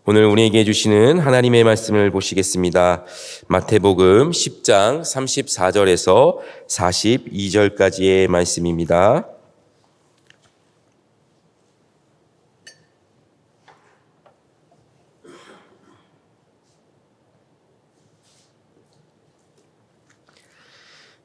오늘 우리에게 주시는 하나님의 말씀을 보시겠습니다. 마태복음 10장 34절에서 42절까지의 말씀입니다.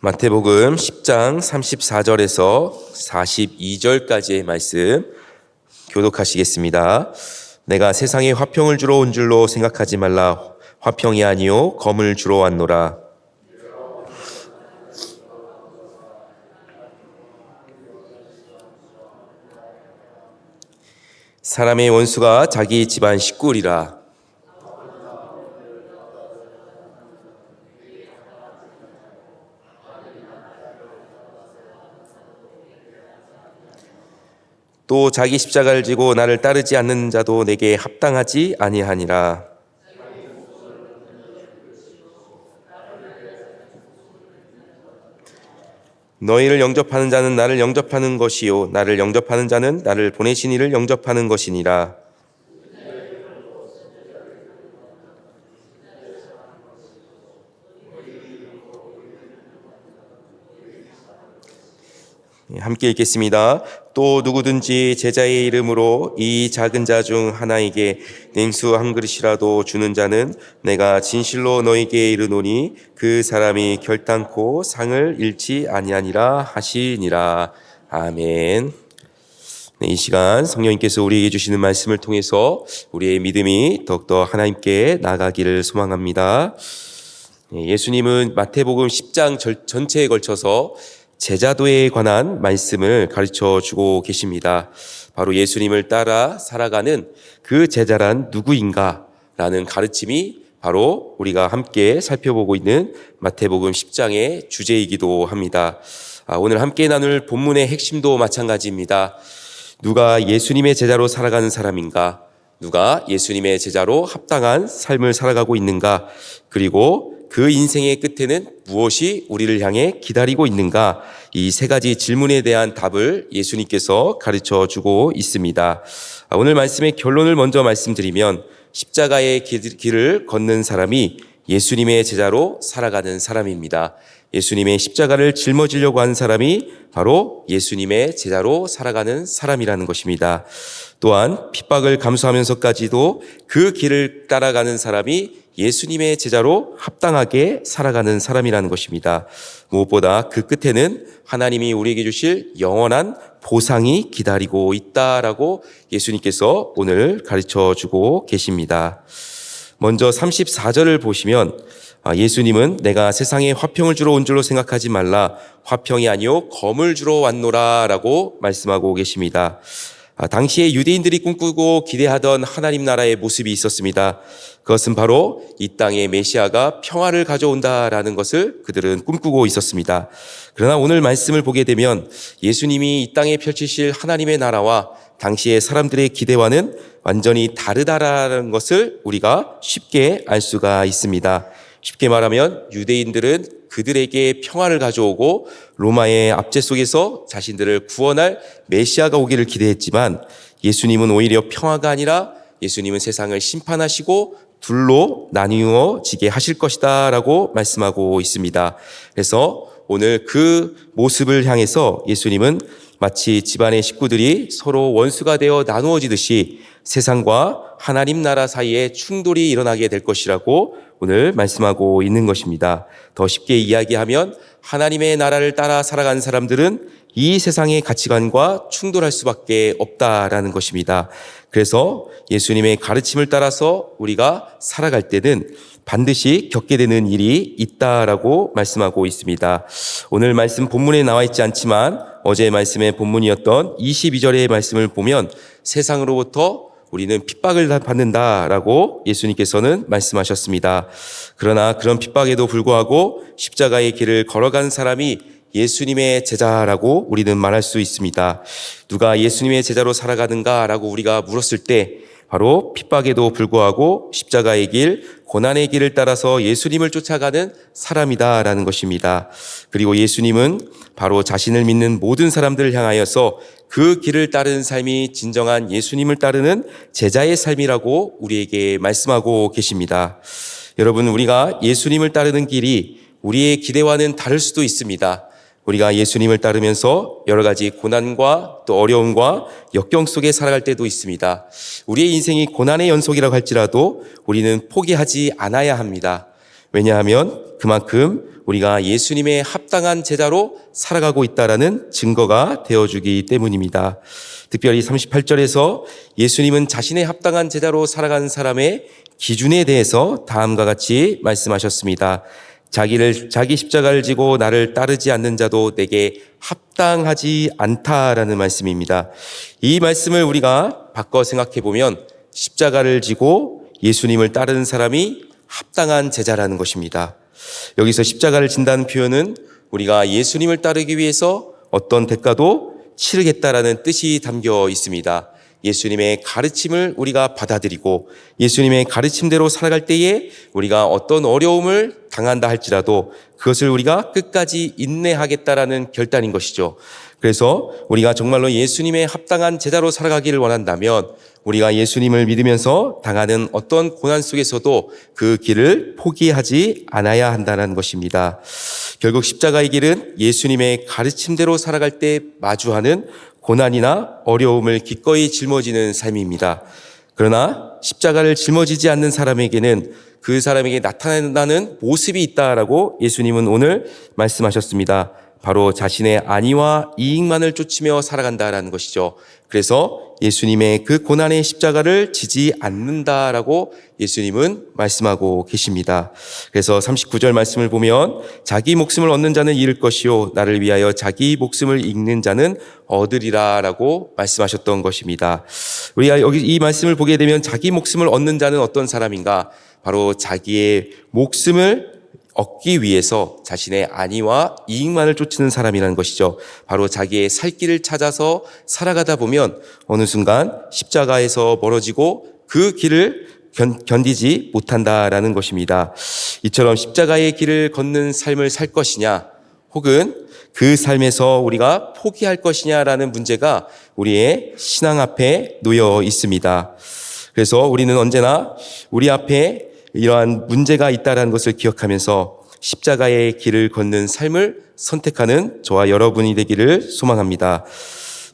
마태복음 10장 34절에서 42절까지의 말씀 교독하시겠습니다. 내가 세상에 화평을 주러 온 줄로 생각하지 말라. 화평이 아니요 검을 주러 왔노라. 사람의 원수가 자기 집안 식구리라. 또 자기 십자가를 지고 나를 따르지 않는 자도 내게 합당하지 아니하니라. 너희를 영접하는 자는 나를 영접하는 것이요 나를 영접하는 자는 나를 보내신 이를 영접하는 것이니라. 함께 읽겠습니다. 또 누구든지 제자의 이름으로 이 작은 자 중 하나에게 냉수 한 그릇이라도 주는 자는 내가 진실로 너희에게 이르노니 그 사람이 결단코 상을 잃지 아니하니라 하시니라. 아멘. 네, 이 시간 성령님께서 우리에게 주시는 말씀을 통해서 우리의 믿음이 더욱더 하나님께 나가기를 소망합니다. 예수님은 마태복음 10장 전체에 걸쳐서 제자도에 관한 말씀을 가르쳐 주고 계십니다. 바로 예수님을 따라 살아가는 그 제자란 누구인가 라는 가르침이 바로 우리가 함께 살펴보고 있는 마태복음 10장의 주제이기도 합니다. 오늘 함께 나눌 본문의 핵심도 마찬가지입니다. 누가 예수님의 제자로 살아가는 사람인가? 누가 예수님의 제자로 합당한 삶을 살아가고 있는가? 그리고 그 인생의 끝에는 무엇이 우리를 향해 기다리고 있는가? 이 세 가지 질문에 대한 답을 예수님께서 가르쳐 주고 있습니다. 오늘 말씀의 결론을 먼저 말씀드리면 십자가의 길을 걷는 사람이 예수님의 제자로 살아가는 사람입니다. 예수님의 십자가를 짊어지려고 하는 사람이 바로 예수님의 제자로 살아가는 사람이라는 것입니다. 또한 핍박을 감수하면서까지도 그 길을 따라가는 사람이 예수님의 제자로 합당하게 살아가는 사람이라는 것입니다. 무엇보다 그 끝에는 하나님이 우리에게 주실 영원한 보상이 기다리고 있다라고 예수님께서 오늘 가르쳐 주고 계십니다. 먼저 34절을 보시면 예수님은 내가 세상에 화평을 주러 온 줄로 생각하지 말라. 화평이 아니요 검을 주러 왔노라 라고 말씀하고 계십니다. 당시에 유대인들이 꿈꾸고 기대하던 하나님 나라의 모습이 있었습니다. 그것은 바로 이 땅에 메시아가 평화를 가져온다라는 것을 그들은 꿈꾸고 있었습니다. 그러나 오늘 말씀을 보게 되면 예수님이 이 땅에 펼치실 하나님의 나라와 당시의 사람들의 기대와는 완전히 다르다라는 것을 우리가 쉽게 알 수가 있습니다. 쉽게 말하면 유대인들은 그들에게 평화를 가져오고 로마의 압제 속에서 자신들을 구원할 메시아가 오기를 기대했지만 예수님은 오히려 평화가 아니라 예수님은 세상을 심판하시고 둘로 나뉘어지게 하실 것이다 라고 말씀하고 있습니다. 그래서 오늘 그 모습을 향해서 예수님은 마치 집안의 식구들이 서로 원수가 되어 나누어지듯이 세상과 하나님 나라 사이에 충돌이 일어나게 될 것이라고 오늘 말씀하고 있는 것입니다. 더 쉽게 이야기하면 하나님의 나라를 따라 살아가는 사람들은 이 세상의 가치관과 충돌할 수밖에 없다라는 것입니다. 그래서 예수님의 가르침을 따라서 우리가 살아갈 때는 반드시 겪게 되는 일이 있다라고 말씀하고 있습니다. 오늘 말씀 본문에 나와 있지 않지만 어제 말씀의 본문이었던 22절의 말씀을 보면 세상으로부터 우리는 핍박을 받는다라고 예수님께서는 말씀하셨습니다. 그러나 그런 핍박에도 불구하고 십자가의 길을 걸어간 사람이 예수님의 제자라고 우리는 말할 수 있습니다. 누가 예수님의 제자로 살아가는가라고 우리가 물었을 때 바로 핍박에도 불구하고 십자가의 길 고난의 길을 따라서 예수님을 쫓아가는 사람이다라는 것입니다. 그리고 예수님은 바로 자신을 믿는 모든 사람들을 향하여서 그 길을 따르는 삶이 진정한 예수님을 따르는 제자의 삶이라고 우리에게 말씀하고 계십니다. 여러분, 우리가 예수님을 따르는 길이 우리의 기대와는 다를 수도 있습니다. 우리가 예수님을 따르면서 여러 가지 고난과 또 어려움과 역경 속에 살아갈 때도 있습니다. 우리의 인생이 고난의 연속이라고 할지라도 우리는 포기하지 않아야 합니다. 왜냐하면 그만큼 우리가 예수님의 합당한 제자로 살아가고 있다라는 증거가 되어주기 때문입니다. 특별히 38절에서 예수님은 자신의 합당한 제자로 살아가는 사람의 기준에 대해서 다음과 같이 말씀하셨습니다. 자기 십자가를 지고 나를 따르지 않는 자도 내게 합당하지 않다라는 말씀입니다. 이 말씀을 우리가 바꿔 생각해 보면 십자가를 지고 예수님을 따르는 사람이 합당한 제자라는 것입니다. 여기서 십자가를 진다는 표현은 우리가 예수님을 따르기 위해서 어떤 대가도 치르겠다라는 뜻이 담겨 있습니다. 예수님의 가르침을 우리가 받아들이고 예수님의 가르침대로 살아갈 때에 우리가 어떤 어려움을 당한다 할지라도 그것을 우리가 끝까지 인내하겠다라는 결단인 것이죠. 그래서 우리가 정말로 예수님의 합당한 제자로 살아가기를 원한다면 우리가 예수님을 믿으면서 당하는 어떤 고난 속에서도 그 길을 포기하지 않아야 한다는 것입니다. 결국 십자가의 길은 예수님의 가르침대로 살아갈 때 마주하는 고난이나 어려움을 기꺼이 짊어지는 삶입니다. 그러나 십자가를 짊어지지 않는 사람에게는 그 사람에게 나타나는 모습이 있다라고 예수님은 오늘 말씀하셨습니다. 바로 자신의 안위와 이익만을 쫓으며 살아간다라는 것이죠. 그래서 예수님의 그 고난의 십자가를 지지 않는다라고 예수님은 말씀하고 계십니다. 그래서 39절 말씀을 보면 자기 목숨을 얻는 자는 잃을 것이요 나를 위하여 자기 목숨을 잃는 자는 얻으리라라고 말씀하셨던 것입니다. 우리가 여기 이 말씀을 보게 되면 자기 목숨을 얻는 자는 어떤 사람인가? 바로 자기의 목숨을 얻기 위해서 자신의 안위와 이익만을 쫓는 사람이라는 것이죠. 바로 자기의 살 길을 찾아서 살아가다 보면 어느 순간 십자가에서 멀어지고 그 길을 견디지 못한다라는 것입니다. 이처럼 십자가의 길을 걷는 삶을 살 것이냐 혹은 그 삶에서 우리가 포기할 것이냐라는 문제가 우리의 신앙 앞에 놓여 있습니다. 그래서 우리는 언제나 우리 앞에 이러한 문제가 있다는 것을 기억하면서 십자가의 길을 걷는 삶을 선택하는 저와 여러분이 되기를 소망합니다.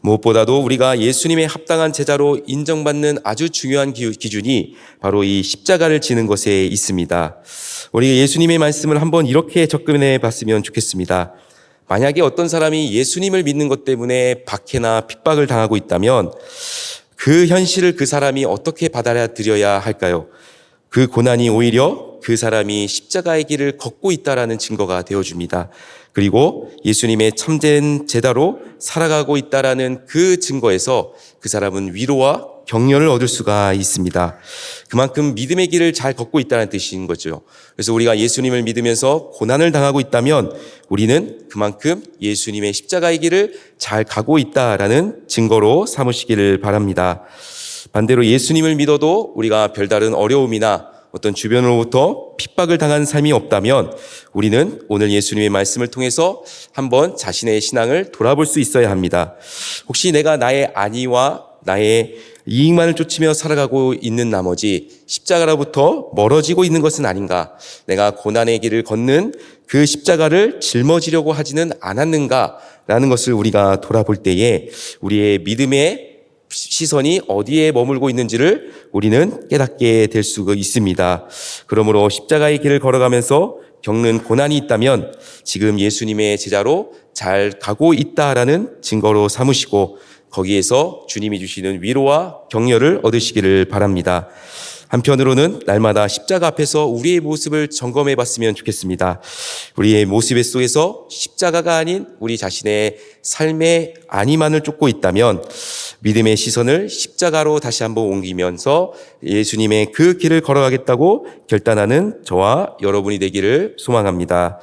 무엇보다도 우리가 예수님의 합당한 제자로 인정받는 아주 중요한 기준이 바로 이 십자가를 지는 것에 있습니다. 우리 예수님의 말씀을 한번 이렇게 접근해 봤으면 좋겠습니다. 만약에 어떤 사람이 예수님을 믿는 것 때문에 박해나 핍박을 당하고 있다면 그 현실을 그 사람이 어떻게 받아들여야 할까요? 그 고난이 오히려 그 사람이 십자가의 길을 걷고 있다라는 증거가 되어줍니다. 그리고 예수님의 참된 제자로 살아가고 있다라는 그 증거에서 그 사람은 위로와 격려를 얻을 수가 있습니다. 그만큼 믿음의 길을 잘 걷고 있다는 뜻인 거죠. 그래서 우리가 예수님을 믿으면서 고난을 당하고 있다면 우리는 그만큼 예수님의 십자가의 길을 잘 가고 있다라는 증거로 삼으시기를 바랍니다. 반대로 예수님을 믿어도 우리가 별다른 어려움이나 어떤 주변으로부터 핍박을 당한 삶이 없다면 우리는 오늘 예수님의 말씀을 통해서 한번 자신의 신앙을 돌아볼 수 있어야 합니다. 혹시 내가 나의 안위와 나의 이익만을 쫓으며 살아가고 있는 나머지 십자가로부터 멀어지고 있는 것은 아닌가? 내가 고난의 길을 걷는 그 십자가를 짊어지려고 하지는 않았는가라는 것을 우리가 돌아볼 때에 우리의 믿음의 시선이 어디에 머물고 있는지를 우리는 깨닫게 될 수가 있습니다. 그러므로 십자가의 길을 걸어가면서 겪는 고난이 있다면 지금 예수님의 제자로 잘 가고 있다라는 증거로 삼으시고 거기에서 주님이 주시는 위로와 격려를 얻으시기를 바랍니다. 한편으로는 날마다 십자가 앞에서 우리의 모습을 점검해 봤으면 좋겠습니다. 우리의 모습 속에서 십자가가 아닌 우리 자신의 삶의 안위만을 쫓고 있다면 믿음의 시선을 십자가로 다시 한번 옮기면서 예수님의 그 길을 걸어가겠다고 결단하는 저와 여러분이 되기를 소망합니다.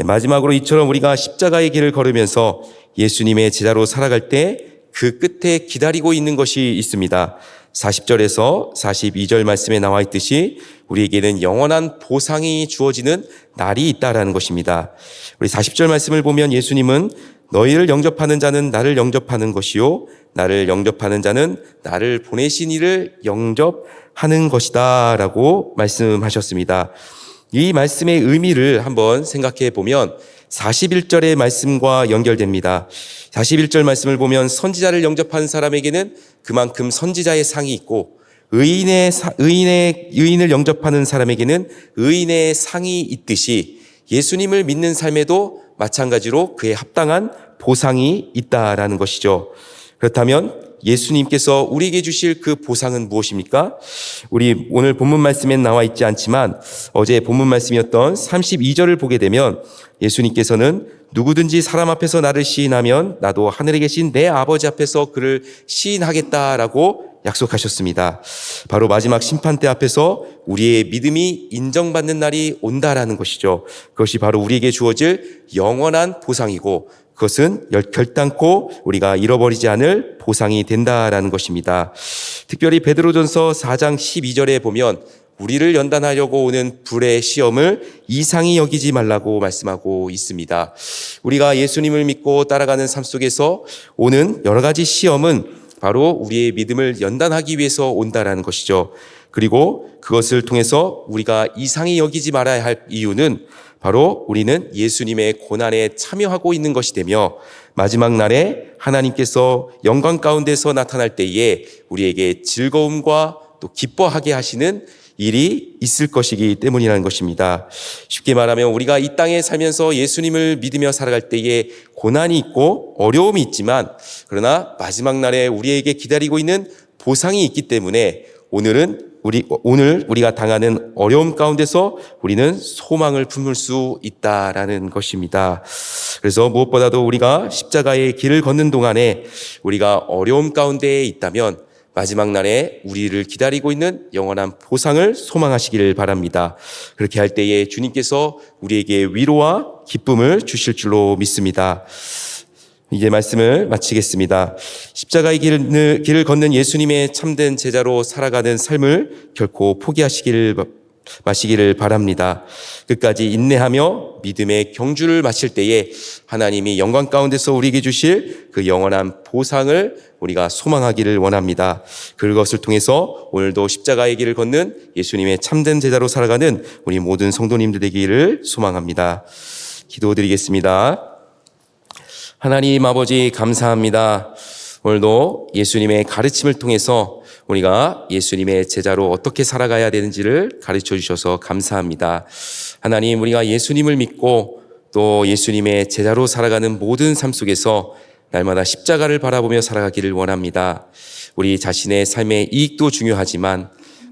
마지막으로 이처럼 우리가 십자가의 길을 걸으면서 예수님의 제자로 살아갈 때 그 끝에 기다리고 있는 것이 있습니다. 40절에서 42절 말씀에 나와 있듯이 우리에게는 영원한 보상이 주어지는 날이 있다라는 것입니다. 우리 40절 말씀을 보면 예수님은 너희를 영접하는 자는 나를 영접하는 것이요 나를 영접하는 자는 나를 보내신 이를 영접하는 것이다 라고 말씀하셨습니다. 이 말씀의 의미를 한번 생각해 보면 41절의 말씀과 연결됩니다. 41절 말씀을 보면 선지자를 영접하는 사람에게는 그만큼 선지자의 상이 있고 의인을 영접하는 사람에게는 의인의 상이 있듯이 예수님을 믿는 삶에도 마찬가지로 그에 합당한 보상이 있다라는 것이죠. 그렇다면 예수님께서 우리에게 주실 그 보상은 무엇입니까? 우리 오늘 본문 말씀엔 나와 있지 않지만 어제 본문 말씀이었던 32절을 보게 되면 예수님께서는 누구든지 사람 앞에서 나를 시인하면 나도 하늘에 계신 내 아버지 앞에서 그를 시인하겠다라고 약속하셨습니다. 바로 마지막 심판대 앞에서 우리의 믿음이 인정받는 날이 온다라는 것이죠. 그것이 바로 우리에게 주어질 영원한 보상이고 그것은 결단코 우리가 잃어버리지 않을 보상이 된다라는 것입니다. 특별히 베드로전서 4장 12절에 보면 우리를 연단하려고 오는 불의 시험을 이상히 여기지 말라고 말씀하고 있습니다. 우리가 예수님을 믿고 따라가는 삶 속에서 오는 여러 가지 시험은 바로 우리의 믿음을 연단하기 위해서 온다라는 것이죠. 그리고 그것을 통해서 우리가 이상히 여기지 말아야 할 이유는 바로 우리는 예수님의 고난에 참여하고 있는 것이 되며 마지막 날에 하나님께서 영광 가운데서 나타날 때에 우리에게 즐거움과 또 기뻐하게 하시는 일이 있을 것이기 때문이라는 것입니다. 쉽게 말하면 우리가 이 땅에 살면서 예수님을 믿으며 살아갈 때에 고난이 있고 어려움이 있지만 그러나 마지막 날에 우리에게 기다리고 있는 보상이 있기 때문에 오늘 우리가 당하는 어려움 가운데서 우리는 소망을 품을 수 있다라는 것입니다. 그래서 무엇보다도 우리가 십자가의 길을 걷는 동안에 우리가 어려움 가운데에 있다면 마지막 날에 우리를 기다리고 있는 영원한 보상을 소망하시기를 바랍니다. 그렇게 할 때에 주님께서 우리에게 위로와 기쁨을 주실 줄로 믿습니다. 이제 말씀을 마치겠습니다. 십자가의 길을 걷는 예수님의 참된 제자로 살아가는 삶을 결코 포기하시기를 마시기를 바랍니다. 끝까지 인내하며 믿음의 경주를 마칠 때에 하나님이 영광 가운데서 우리에게 주실 그 영원한 보상을 우리가 소망하기를 원합니다. 그것을 통해서 오늘도 십자가의 길을 걷는 예수님의 참된 제자로 살아가는 우리 모든 성도님들 되기를 소망합니다. 기도드리겠습니다. 하나님 아버지 감사합니다. 오늘도 예수님의 가르침을 통해서 우리가 예수님의 제자로 어떻게 살아가야 되는지를 가르쳐 주셔서 감사합니다. 하나님, 우리가 예수님을 믿고 또 예수님의 제자로 살아가는 모든 삶 속에서 날마다 십자가를 바라보며 살아가기를 원합니다. 우리 자신의 삶의 이익도 중요하지만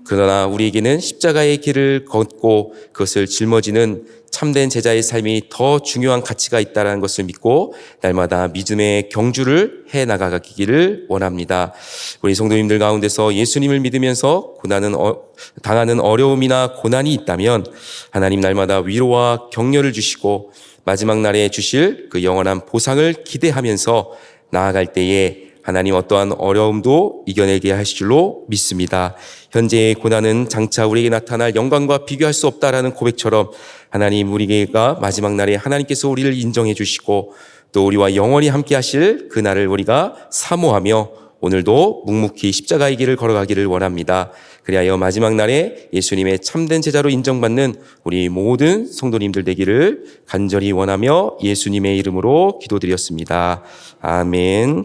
그러나 우리에게는 십자가의 길을 걷고 그것을 짊어지는 참된 제자의 삶이 더 중요한 가치가 있다는 것을 믿고 날마다 믿음의 경주를 해나가기를 원합니다. 우리 성도님들 가운데서 예수님을 믿으면서 당하는 어려움이나 고난이 있다면 하나님 날마다 위로와 격려를 주시고 마지막 날에 주실 그 영원한 보상을 기대하면서 나아갈 때에 하나님 어떠한 어려움도 이겨내게 하실 줄로 믿습니다. 현재의 고난은 장차 우리에게 나타날 영광과 비교할 수 없다라는 고백처럼 하나님 우리가 마지막 날에 하나님께서 우리를 인정해 주시고 또 우리와 영원히 함께 하실 그 날을 우리가 사모하며 오늘도 묵묵히 십자가의 길을 걸어가기를 원합니다. 그리하여 마지막 날에 예수님의 참된 제자로 인정받는 우리 모든 성도님들 되기를 간절히 원하며 예수님의 이름으로 기도드렸습니다. 아멘.